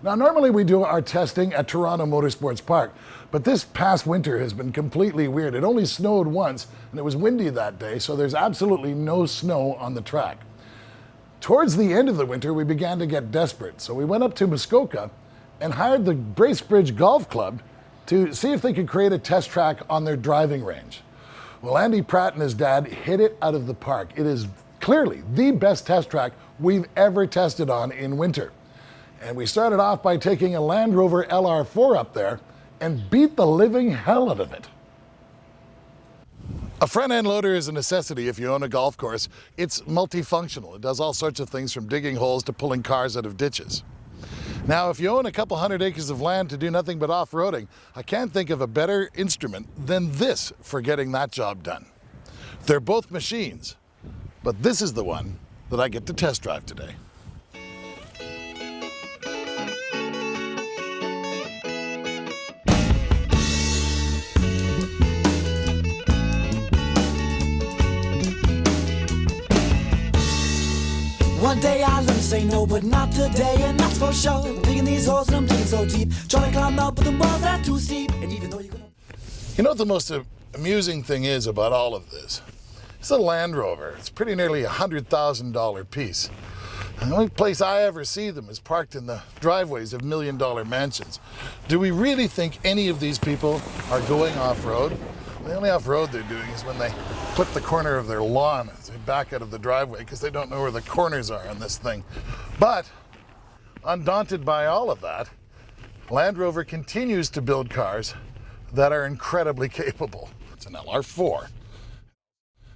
Now, normally we do our testing at Toronto Motorsports Park, but this past winter has been completely weird. It only snowed once, and it was windy that day, so there's absolutely no snow on the track. Towards the end of the winter, we began to get desperate, so we went up to Muskoka and hired the Bracebridge Golf Club to see if they could create a test track on their driving range. Well, Andy Pratt and his dad hit it out of the park. It is clearly the best test track we've ever tested on in winter. And we started off by taking a Land Rover LR4 up there and beat the living hell out of it. A front-end loader is a necessity if you own a golf course. It's multifunctional. It does all sorts of things from digging holes to pulling cars out of ditches. Now, if you own a couple hundred acres of land to do nothing but off-roading, I can't think of a better instrument than this for getting that job done. They're both machines, but this is the one that I get to test drive today. One day I learned to say no, but not today, and that's for sure. Digging these holes and I'm digging so deep, trying to climb up, but the walls are too steep. And even though you're gonna... You know what the most amusing thing is about all of this? It's a Land Rover. It's pretty nearly $100,000 piece. And the only place I ever see them is parked in the driveways of million-dollar mansions. Do we really think any of these people are going off-road? The only off-road they're doing is when they clip the corner of their lawn as they back out of the driveway because they don't know where the corners are on this thing. But undaunted by all of that, Land Rover continues to build cars that are incredibly capable. It's an LR4.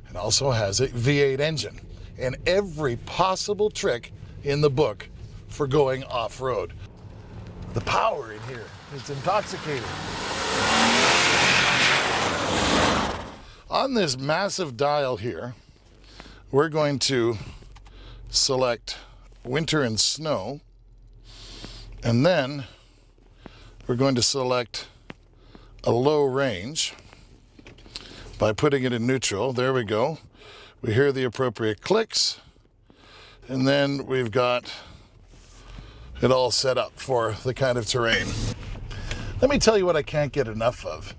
It also has a V8 engine and every possible trick in the book for going off-road. The power in here, it's intoxicating. On this massive dial here, we're going to select winter and snow, and then we're going to select a low range by putting it in neutral. There we go. We hear the appropriate clicks, and then we've got it all set up for the kind of terrain. Let me tell you what I can't get enough of.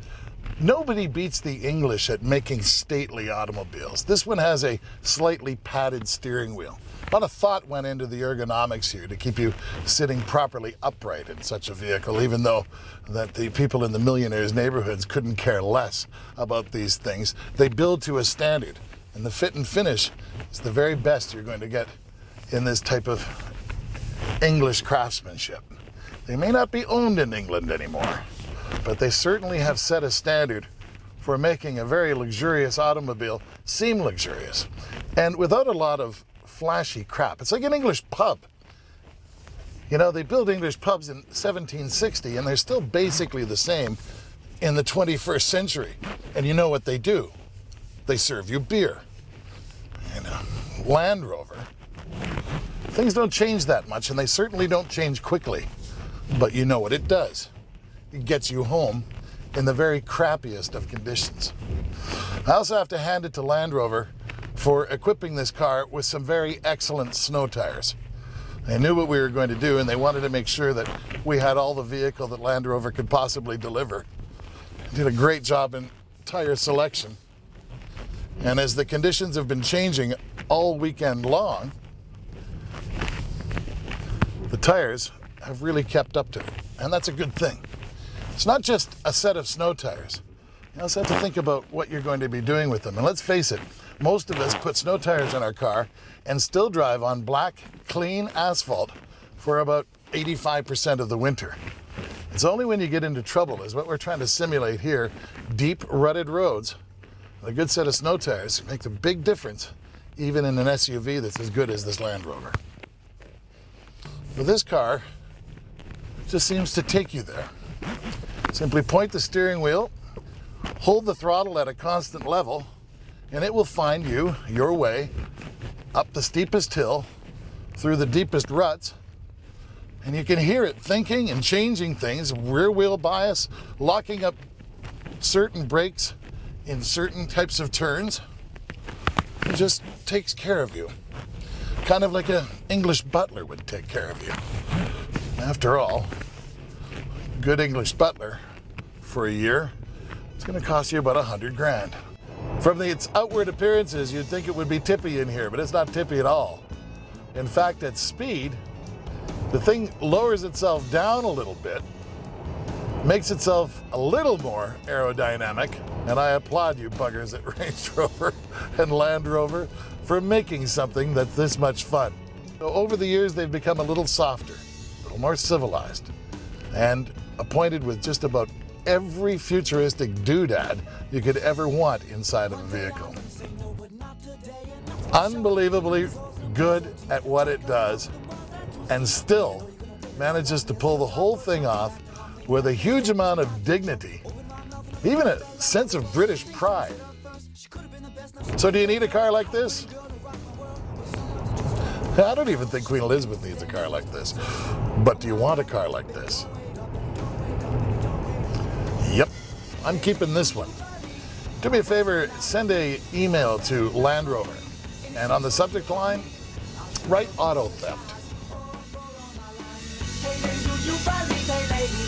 Nobody beats the English at making stately automobiles. This one has a slightly padded steering wheel. A lot of thought went into the ergonomics here to keep you sitting properly upright in such a vehicle, even though that the people in the millionaires' neighborhoods couldn't care less about these things. They build to a standard, and the fit and finish is the very best you're going to get in this type of English craftsmanship. They may not be owned in England anymore, but they certainly have set a standard for making a very luxurious automobile seem luxurious, and without a lot of flashy crap. It's like an English pub. You know, they built English pubs in 1760, and they're still basically the same in the 21st century. And you know what they do? They serve you beer. And Land Rover, things don't change that much, and they certainly don't change quickly. But you know what it does? It gets you home in the very crappiest of conditions. I also have to hand it to Land Rover for equipping this car with some very excellent snow tires. They knew what we were going to do, and they wanted to make sure that we had all the vehicle that Land Rover could possibly deliver. They did a great job in tire selection. And as the conditions have been changing all weekend long, the tires have really kept up to it, and that's a good thing. It's not just a set of snow tires. You also have to think about what you're going to be doing with them. And let's face it, most of us put snow tires in our car and still drive on black, clean asphalt for about 85% of the winter. It's only when you get into trouble, is what we're trying to simulate here, deep rutted roads. A good set of snow tires makes a big difference, even in an SUV that's as good as this Land Rover. But this car just seems to take you there. Simply point the steering wheel, hold the throttle at a constant level, and it will find you your way up the steepest hill, through the deepest ruts, and you can hear it thinking and changing things, rear wheel bias, locking up certain brakes in certain types of turns. It just takes care of you. Kind of like an English butler would take care of you. After all, good English butler for a year, it's going to cost you about 100 grand. From its outward appearances, you'd think it would be tippy in here, but it's not tippy at all. In fact, at speed, the thing lowers itself down a little bit, makes itself a little more aerodynamic, and I applaud you buggers at Range Rover and Land Rover for making something that's this much fun. So over the years, they've become a little softer, a little more civilized, and appointed with just about every futuristic doodad you could ever want inside of a vehicle. Unbelievably good at what it does, and still manages to pull the whole thing off with a huge amount of dignity, even a sense of British pride. So do you need a car like this? I don't even think Queen Elizabeth needs a car like this. But do you want a car like this? Yep, I'm keeping this one. Do me a favor, send an email to Land Rover, and on the subject line, write auto theft. Hey, lady, you buy me, hey, lady.